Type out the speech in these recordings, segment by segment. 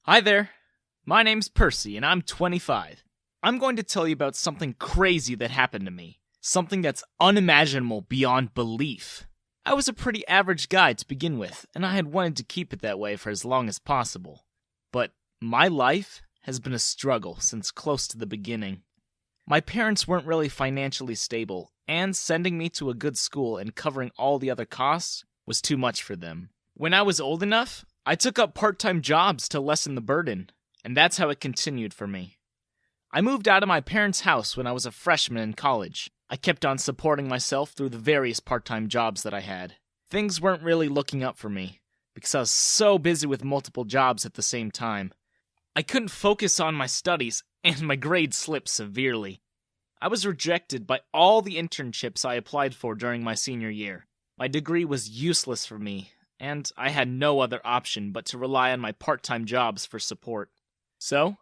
Hi there. My name's Percy, and I'm 25. I'm going to tell you about something crazy that happened to me. Something that's unimaginable beyond belief. I was a pretty average guy to begin with, and I had wanted to keep it that way for as long as possible. But my life has been a struggle since close to the beginning. My parents weren't really financially stable, and sending me to a good school and covering all the other costs was too much for them. When I was old enough, I took up part-time jobs to lessen the burden, and that's how it continued for me. I moved out of my parents' house when I was a freshman in college. I kept on supporting myself through the various part-time jobs that I had. Things weren't really looking up for me, because I was so busy with multiple jobs at the same time. I couldn't focus on my studies, and my grades slipped severely. I was rejected by all the internships I applied for during my senior year. My degree was useless for me, and I had no other option but to rely on my part-time jobs for support. So,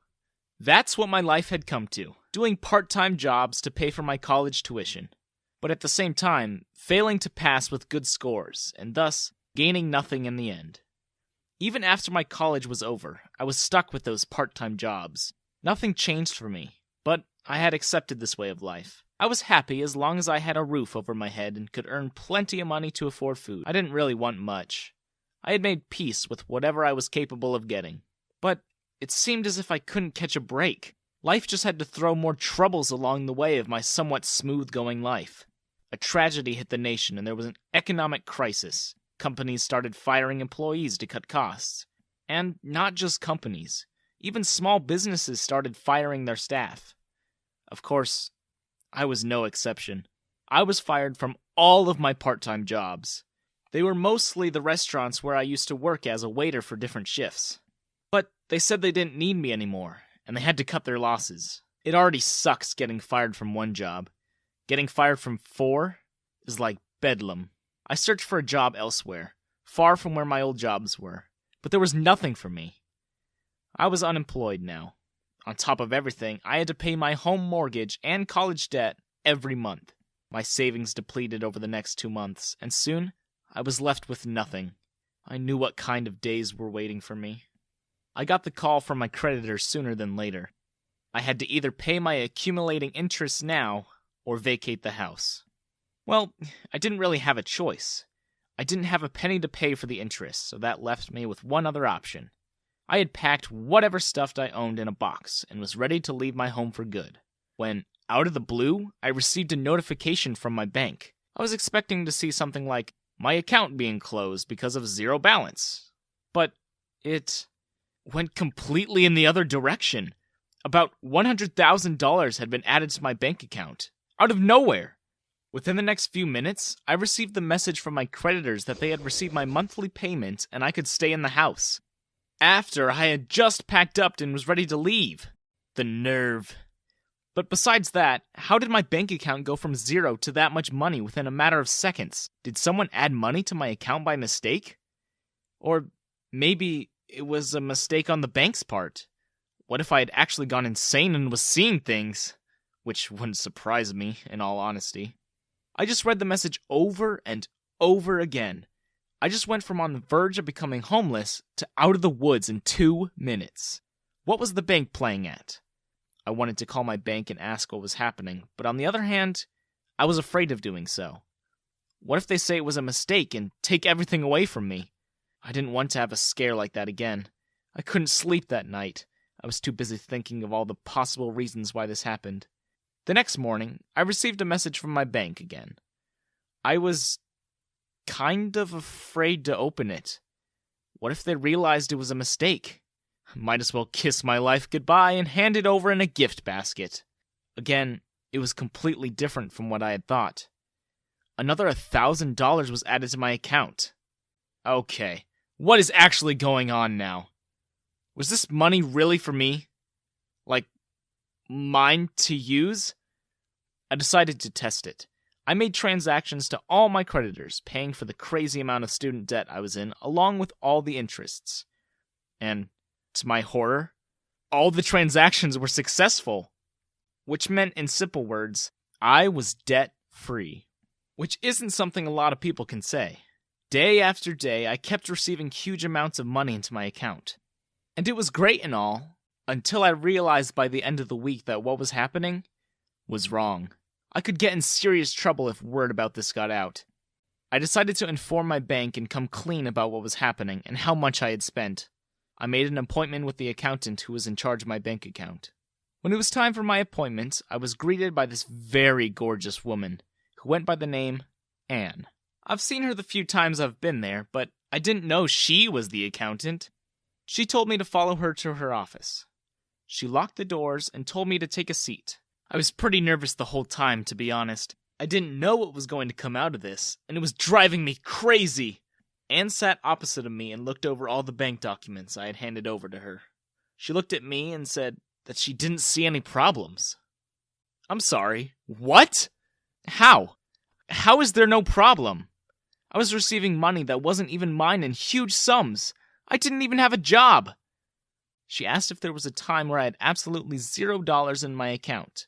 that's what my life had come to, doing part-time jobs to pay for my college tuition, but at the same time, failing to pass with good scores, and thus, gaining nothing in the end. Even after my college was over, I was stuck with those part-time jobs. Nothing changed for me, but I had accepted this way of life. I was happy as long as I had a roof over my head and could earn plenty of money to afford food. I didn't really want much. I had made peace with whatever I was capable of getting. But it seemed as if I couldn't catch a break. Life just had to throw more troubles along the way of my somewhat smooth-going life. A tragedy hit the nation and there was an economic crisis. Companies started firing employees to cut costs. And not just companies. Even small businesses started firing their staff. Of course, I was no exception. I was fired from all of my part-time jobs. They were mostly the restaurants where I used to work as a waiter for different shifts. But they said they didn't need me anymore, and they had to cut their losses. It already sucks getting fired from one job. Getting fired from 4 is like bedlam. I searched for a job elsewhere, far from where my old jobs were, but there was nothing for me. I was unemployed now. On top of everything, I had to pay my home mortgage and college debt every month. My savings depleted over the next 2 months, and soon I was left with nothing. I knew what kind of days were waiting for me. I got the call from my creditors sooner than later. I had to either pay my accumulating interest now or vacate the house. Well, I didn't really have a choice. I didn't have a penny to pay for the interest, so that left me with one other option. I had packed whatever stuff I owned in a box and was ready to leave my home for good, when, out of the blue, I received a notification from my bank. I was expecting to see something like, my account being closed because of zero balance. But it went completely in the other direction. About $100,000 had been added to my bank account, out of nowhere. Within the next few minutes, I received the message from my creditors that they had received my monthly payment and I could stay in the house. After I had just packed up and was ready to leave. The nerve. But besides that, how did my bank account go from zero to that much money within a matter of seconds? Did someone add money to my account by mistake? Or maybe it was a mistake on the bank's part. What if I had actually gone insane and was seeing things? Which wouldn't surprise me, in all honesty. I just read the message over and over again. I just went from on the verge of becoming homeless to out of the woods in 2 minutes. What was the bank playing at? I wanted to call my bank and ask what was happening, but on the other hand, I was afraid of doing so. What if they say it was a mistake and take everything away from me? I didn't want to have a scare like that again. I couldn't sleep that night. I was too busy thinking of all the possible reasons why this happened. The next morning, I received a message from my bank again. I was kind of afraid to open it. What if they realized it was a mistake? Might as well kiss my life goodbye and hand it over in a gift basket. Again, it was completely different from what I had thought. Another $1,000 was added to my account. Okay, what is actually going on now? Was this money really for me? Like, mine to use? I decided to test it. I made transactions to all my creditors, paying for the crazy amount of student debt I was in, along with all the interests. And, to my horror, all the transactions were successful. Which meant, in simple words, I was debt-free. Which isn't something a lot of people can say. Day after day, I kept receiving huge amounts of money into my account. And it was great and all, until I realized by the end of the week that what was happening was wrong. I could get in serious trouble if word about this got out. I decided to inform my bank and come clean about what was happening and how much I had spent. I made an appointment with the accountant who was in charge of my bank account. When it was time for my appointment, I was greeted by this very gorgeous woman who went by the name Anne. I've seen her the few times I've been there, but I didn't know she was the accountant. She told me to follow her to her office. She locked the doors and told me to take a seat. I was pretty nervous the whole time, to be honest. I didn't know what was going to come out of this, and it was driving me crazy. Anne sat opposite of me and looked over all the bank documents I had handed over to her. She looked at me and said that she didn't see any problems. I'm sorry. What? How? How is there no problem? I was receiving money that wasn't even mine in huge sums. I didn't even have a job. She asked if there was a time where I had absolutely $0 in my account.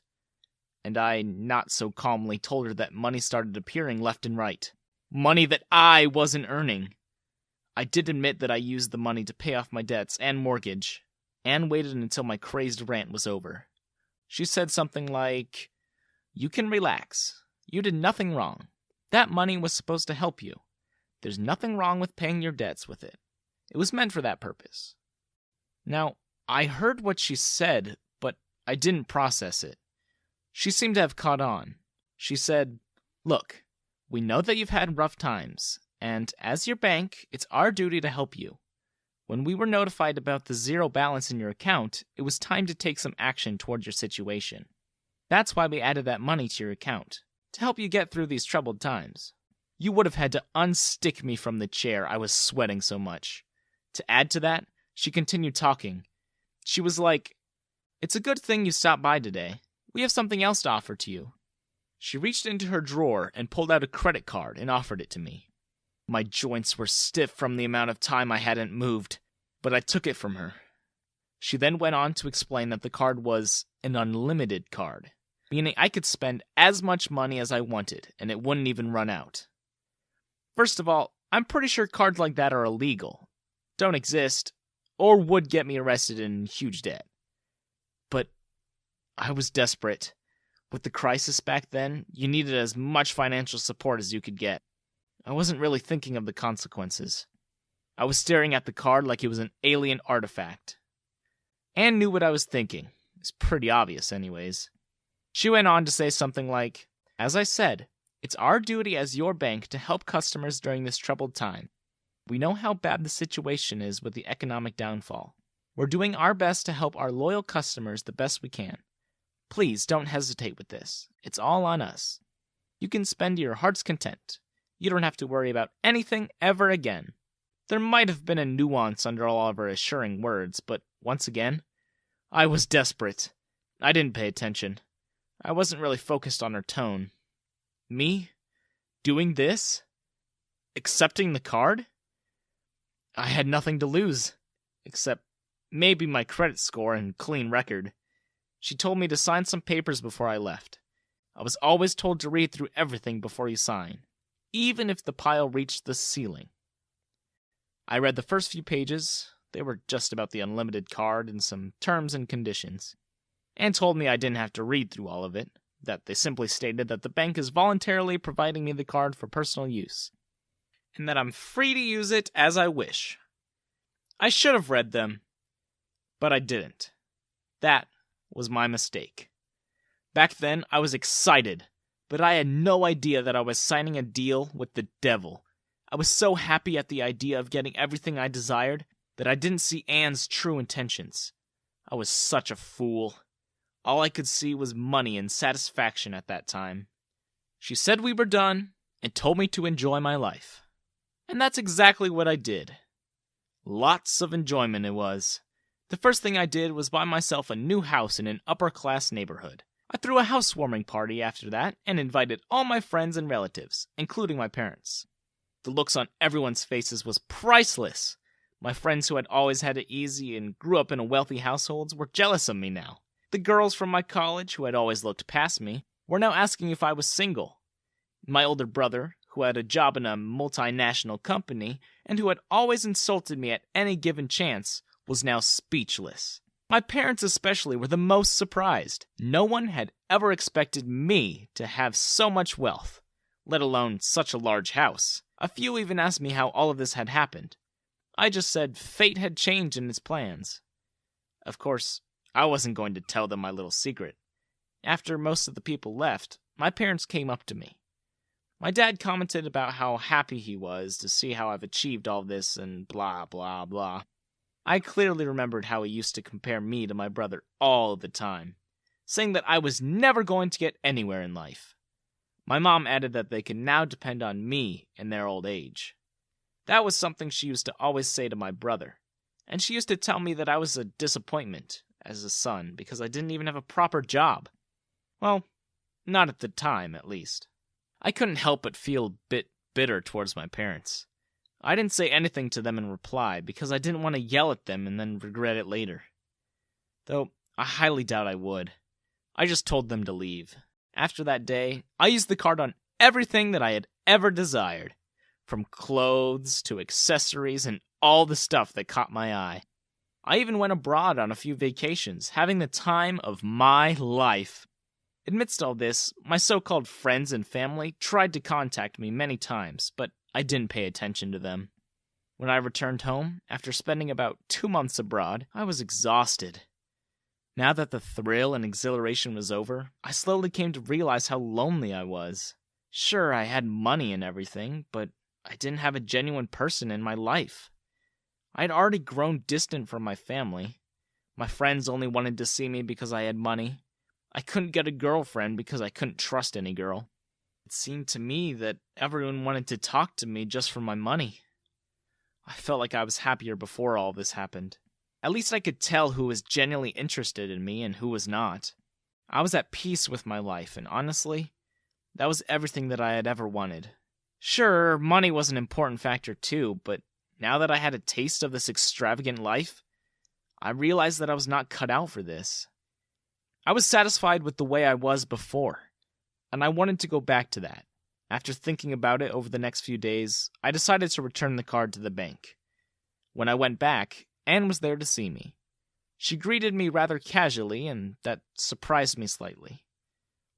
And I, not so calmly, told her that money started appearing left and right. Money that I wasn't earning. I did admit that I used the money to pay off my debts and mortgage. Anne waited until my crazed rant was over. She said something like, "You can relax. You did nothing wrong. That money was supposed to help you. There's nothing wrong with paying your debts with it. It was meant for that purpose." Now, I heard what she said, but I didn't process it. She seemed to have caught on. She said, "Look, we know that you've had rough times, and as your bank, it's our duty to help you. When we were notified about the zero balance in your account, it was time to take some action towards your situation. That's why we added that money to your account, to help you get through these troubled times." You would have had to unstick me from the chair. I was sweating so much. To add to that, she continued talking. She was like, "It's a good thing you stopped by today. We have something else to offer to you." She reached into her drawer and pulled out a credit card and offered it to me. My joints were stiff from the amount of time I hadn't moved, but I took it from her. She then went on to explain that the card was an unlimited card, meaning I could spend as much money as I wanted and it wouldn't even run out. First of all, I'm pretty sure cards like that are illegal, don't exist, or would get me arrested and in huge debt. But I was desperate. With the crisis back then, you needed as much financial support as you could get. I wasn't really thinking of the consequences. I was staring at the card like it was an alien artifact. Anne knew what I was thinking. It's pretty obvious anyways. She went on to say something like, "As I said, it's our duty as your bank to help customers during this troubled time. We know how bad the situation is with the economic downfall. We're doing our best to help our loyal customers the best we can. Please don't hesitate with this. It's all on us. You can spend to your heart's content. You don't have to worry about anything ever again." There might have been a nuance under all of her assuring words, but once again, I was desperate. I didn't pay attention. I wasn't really focused on her tone. Me? Doing this? Accepting the card? I had nothing to lose, except maybe my credit score and clean record. She told me to sign some papers before I left. I was always told to read through everything before you sign, even if the pile reached the ceiling. I read the first few pages. They were just about the unlimited card and some terms and conditions. Anne told me I didn't have to read through all of it, that they simply stated that the bank is voluntarily providing me the card for personal use, and that I'm free to use it as I wish. I should have read them, but I didn't. That was my mistake. Back then, I was excited, but I had no idea that I was signing a deal with the devil. I was so happy at the idea of getting everything I desired that I didn't see Anne's true intentions. I was such a fool. All I could see was money and satisfaction at that time. She said we were done and told me to enjoy my life. And that's exactly what I did. Lots of enjoyment it was. The first thing I did was buy myself a new house in an upper-class neighborhood. I threw a housewarming party after that and invited all my friends and relatives, including my parents. The looks on everyone's faces was priceless. My friends who had always had it easy and grew up in a wealthy households were jealous of me now. The girls from my college, who had always looked past me, were now asking if I was single. My older brother, who had a job in a multinational company and who had always insulted me at any given chance, was now speechless. My parents especially were the most surprised. No one had ever expected me to have so much wealth, let alone such a large house. A few even asked me how all of this had happened. I just said fate had changed in its plans. Of course, I wasn't going to tell them my little secret. After most of the people left, my parents came up to me. My dad commented about how happy he was to see how I've achieved all this and blah, blah, blah. I clearly remembered how he used to compare me to my brother all the time, saying that I was never going to get anywhere in life. My mom added that they could now depend on me in their old age. That was something she used to always say to my brother, and she used to tell me that I was a disappointment as a son because I didn't even have a proper job. Well, not at the time, at least. I couldn't help but feel a bit bitter towards my parents. I didn't say anything to them in reply because I didn't want to yell at them and then regret it later. Though I highly doubt I would. I just told them to leave. After that day, I used the card on everything that I had ever desired, from clothes to accessories and all the stuff that caught my eye. I even went abroad on a few vacations, having the time of my life. Amidst all this, my so-called friends and family tried to contact me many times, but I didn't pay attention to them. When I returned home, after spending about 2 months abroad, I was exhausted. Now that the thrill and exhilaration was over, I slowly came to realize how lonely I was. Sure, I had money and everything, but I didn't have a genuine person in my life. I had already grown distant from my family. My friends only wanted to see me because I had money. I couldn't get a girlfriend because I couldn't trust any girl. It seemed to me that everyone wanted to talk to me just for my money. I felt like I was happier before all this happened. At least I could tell who was genuinely interested in me and who was not. I was at peace with my life, and honestly, that was everything that I had ever wanted. Sure, money was an important factor too, but now that I had a taste of this extravagant life, I realized that I was not cut out for this. I was satisfied with the way I was before, and I wanted to go back to that. After thinking about it over the next few days, I decided to return the card to the bank. When I went back, Anne was there to see me. She greeted me rather casually, and that surprised me slightly.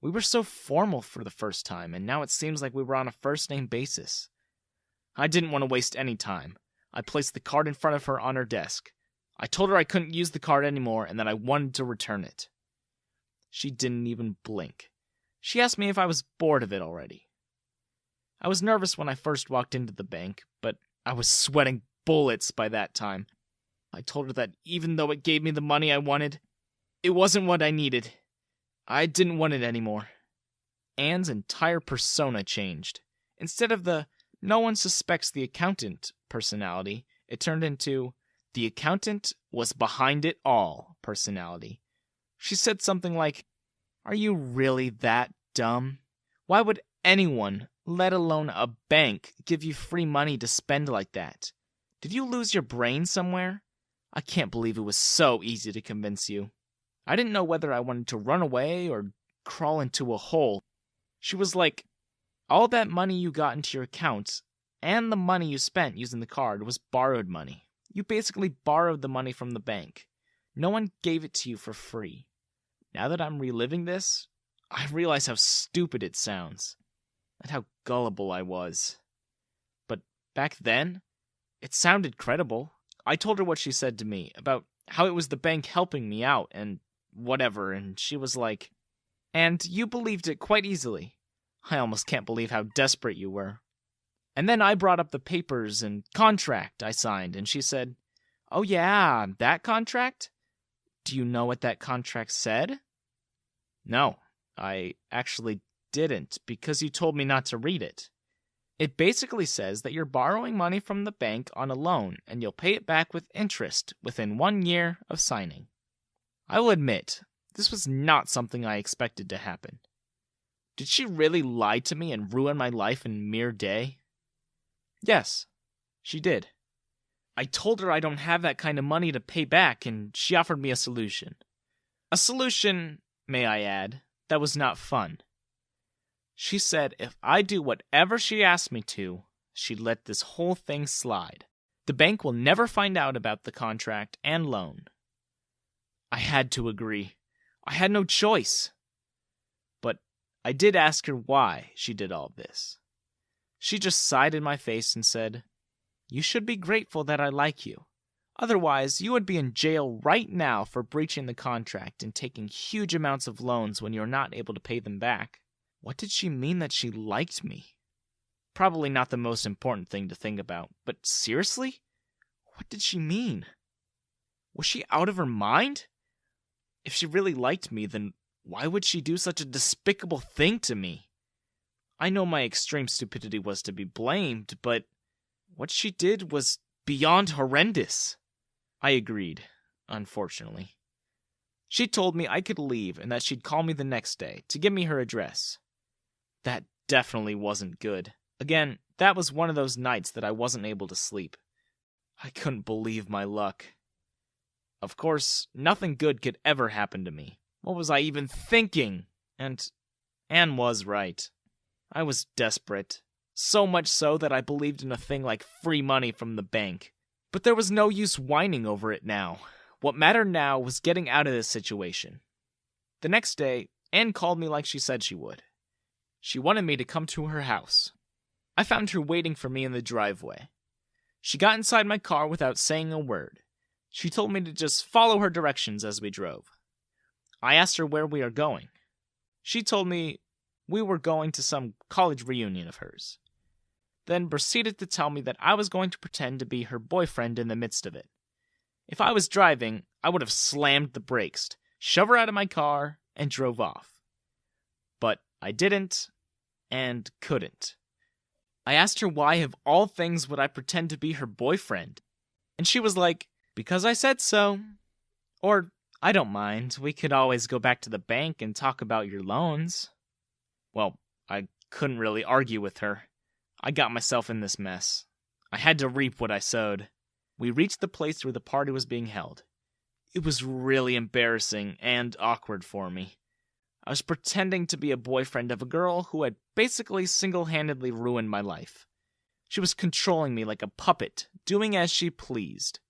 We were so formal for the first time, and now it seems like we were on a first-name basis. I didn't want to waste any time. I placed the card in front of her on her desk. I told her I couldn't use the card anymore and that I wanted to return it. She didn't even blink. She asked me if I was bored of it already. I was nervous when I first walked into the bank, but I was sweating bullets by that time. I told her that even though it gave me the money I wanted, it wasn't what I needed. I didn't want it anymore. Anne's entire persona changed. Instead of the "no one suspects the accountant" personality, it turned into "the accountant was behind it all" personality. She said something like, "Are you really that dumb? Why would anyone, let alone a bank, give you free money to spend like that? Did you lose your brain somewhere? I can't believe it was so easy to convince you." I didn't know whether I wanted to run away or crawl into a hole. She was like, "All that money you got into your account and the money you spent using the card was borrowed money. You basically borrowed the money from the bank. No one gave it to you for free. Now that I'm reliving this, I realize how stupid it sounds, and how gullible I was. But back then, it sounded credible." I told her what she said to me, about how it was the bank helping me out, and whatever, and she was like, "And you believed it quite easily. I almost can't believe how desperate you were." And then I brought up the papers and contract I signed, and she said, "Oh yeah, that contract? Do you know what that contract said?" No, I actually didn't, because you told me not to read it. It basically says that you're borrowing money from the bank on a loan, and you'll pay it back with interest within 1 year of signing. I will admit, this was not something I expected to happen. Did she really lie to me and ruin my life in a mere day? Yes, she did. I told her I don't have that kind of money to pay back, and she offered me a solution. A solution, may I add, that was not fun. She said if I do whatever she asked me to, she'd let this whole thing slide. The bank will never find out about the contract and loan. I had to agree. I had no choice. But I did ask her why she did all this. She just sighed in my face and said, "You should be grateful that I like you. Otherwise, you would be in jail right now for breaching the contract and taking huge amounts of loans when you're not able to pay them back." What did she mean that she liked me? Probably not the most important thing to think about, but seriously? What did she mean? Was she out of her mind? If she really liked me, then why would she do such a despicable thing to me? I know my extreme stupidity was to be blamed, but what she did was beyond horrendous. I agreed, unfortunately. She told me I could leave and that she'd call me the next day to give me her address. That definitely wasn't good. Again, that was one of those nights that I wasn't able to sleep. I couldn't believe my luck. Of course, nothing good could ever happen to me. What was I even thinking? And Anne was right. I was desperate. So much so that I believed in a thing like free money from the bank. But there was no use whining over it now. What mattered now was getting out of this situation. The next day, Anne called me like she said she would. She wanted me to come to her house. I found her waiting for me in the driveway. She got inside my car without saying a word. She told me to just follow her directions as we drove. I asked her where we are going. She told me we were going to some college reunion of hers. Then proceeded to tell me that I was going to pretend to be her boyfriend in the midst of it. If I was driving, I would have slammed the brakes, shoved her out of my car, and drove off. But I didn't, and couldn't. I asked her why of all things would I pretend to be her boyfriend, and she was like, "Because I said so." Or, "I don't mind, we could always go back to the bank and talk about your loans." Well, I couldn't really argue with her. I got myself in this mess. I had to reap what I sowed. We reached the place where the party was being held. It was really embarrassing and awkward for me. I was pretending to be a boyfriend of a girl who had basically single-handedly ruined my life. She was controlling me like a puppet, doing as she pleased.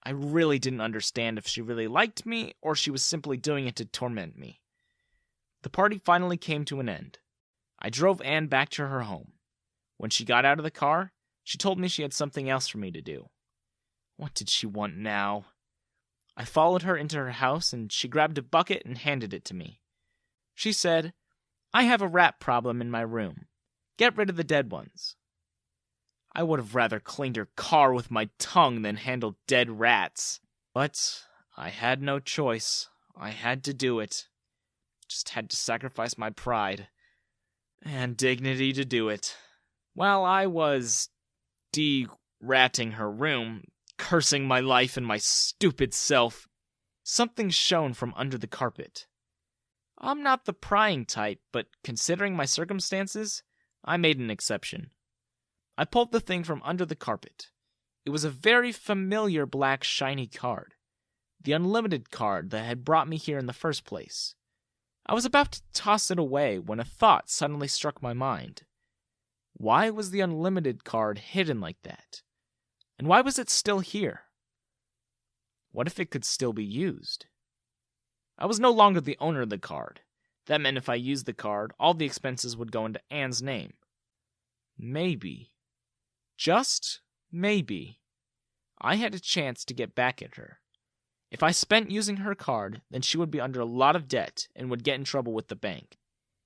I really didn't understand if she really liked me or she was simply doing it to torment me. The party finally came to an end. I drove Anne back to her home. When she got out of the car, she told me she had something else for me to do. What did she want now? I followed her into her house and she grabbed a bucket and handed it to me. She said, "I have a rat problem in my room. Get rid of the dead ones." I would have rather cleaned her car with my tongue than handled dead rats. But I had no choice. I had to do it. Just had to sacrifice my pride and dignity to do it. While I was de-ratting her room, cursing my life and my stupid self, something shone from under the carpet. I'm not the prying type, but considering my circumstances, I made an exception. I pulled the thing from under the carpet. It was a very familiar black shiny card. The unlimited card that had brought me here in the first place. I was about to toss it away when a thought suddenly struck my mind. Why was the unlimited card hidden like that? And why was it still here? What if it could still be used? I was no longer the owner of the card. That meant if I used the card, all the expenses would go into Anne's name. Maybe, just maybe, I had a chance to get back at her. If I spent using her card, then she would be under a lot of debt and would get in trouble with the bank.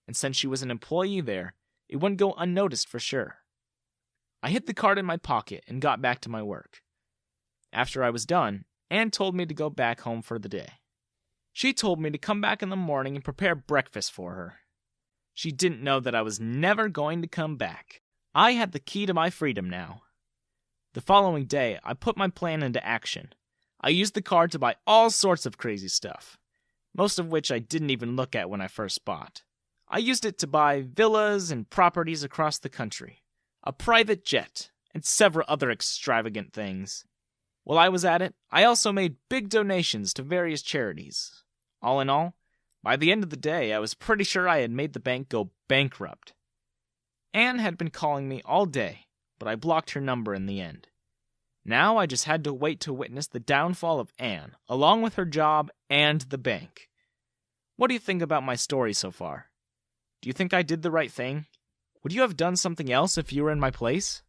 And since she was an employee there, it wouldn't go unnoticed for sure. I hid the card in my pocket and got back to my work. After I was done, Anne told me to go back home for the day. She told me to come back in the morning and prepare breakfast for her. She didn't know that I was never going to come back. I had the key to my freedom now. The following day, I put my plan into action. I used the card to buy all sorts of crazy stuff, most of which I didn't even look at when I first bought. I used it to buy villas and properties across the country, a private jet, and several other extravagant things. While I was at it, I also made big donations to various charities. All in all, by the end of the day, I was pretty sure I had made the bank go bankrupt. Anne had been calling me all day, but I blocked her number in the end. Now I just had to wait to witness the downfall of Anne, along with her job and the bank. What do you think about my story so far? Do you think I did the right thing? Would you have done something else if you were in my place?